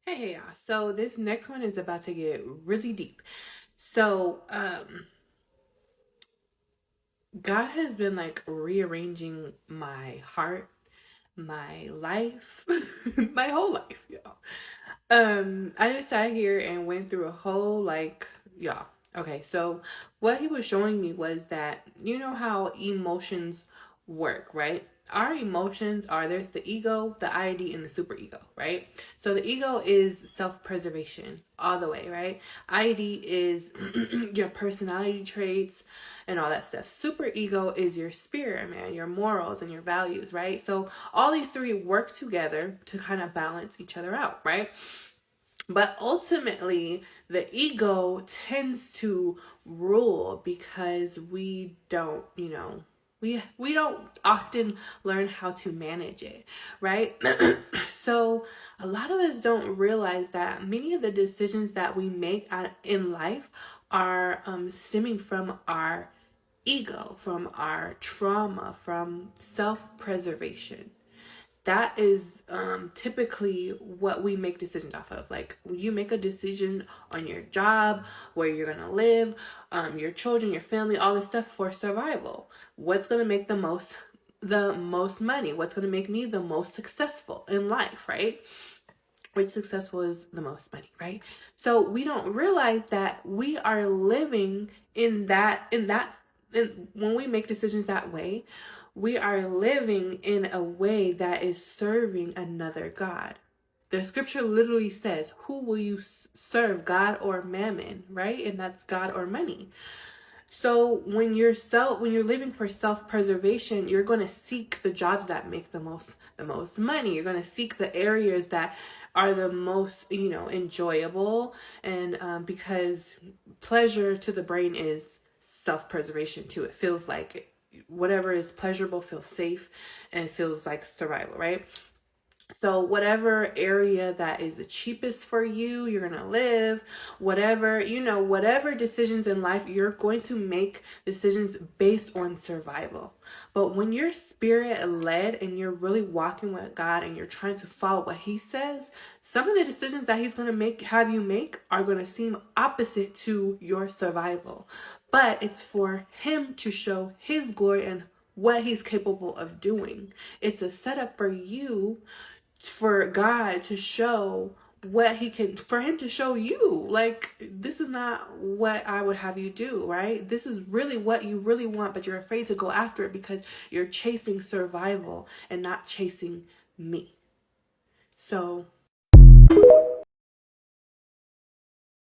Hey, y'all. So this next one is about to get really deep. So, God has been like rearranging my heart, my life, my whole life, y'all. I just sat here and went through a whole y'all. Okay, so what he was showing me was that you know how emotions work, right? Our emotions are there's the ego, the ID, and the superego, right? So the ego is self-preservation all the way, right? ID is your personality traits and all that stuff. Superego is your spirit, man, your morals and your values, right? So all these three work together to kind of balance each other out, right? But ultimately, the ego tends to rule because we don't, we don't often learn how to manage it, right? So a lot of us don't realize that many of the decisions that we make in life are stemming from our ego, from our trauma, from self-preservation. That is typically what we make decisions off of. Like you make a decision on your job, where you're gonna live, your children, your family, all this stuff for survival. What's gonna make the most money? What's gonna make me the most successful in life, right? Which successful is the most money, right? So we don't realize that we are living when we make decisions that way, we are living in a way that is serving another God. The scripture literally says, who will you serve, God or mammon, right? And that's God or money. So when you're living for self-preservation, you're going to seek the jobs that make the most money. You're going to seek the areas that are the most, enjoyable, and because pleasure to the brain is self-preservation too. It feels like whatever is pleasurable feels safe and feels like survival, right? So whatever area that is the cheapest for you, you're going to live, whatever decisions in life, you're going to make decisions based on survival. But when you're spirit led and you're really walking with God and you're trying to follow what he says, some of the decisions that he's going to have you make are going to seem opposite to your survival. But it's for him to show his glory and what he's capable of doing. It's a setup for you, for God to show for him to show you, like, this is not what I would have you do, right? This is really what you really want, but you're afraid to go after it because you're chasing survival and not chasing me. So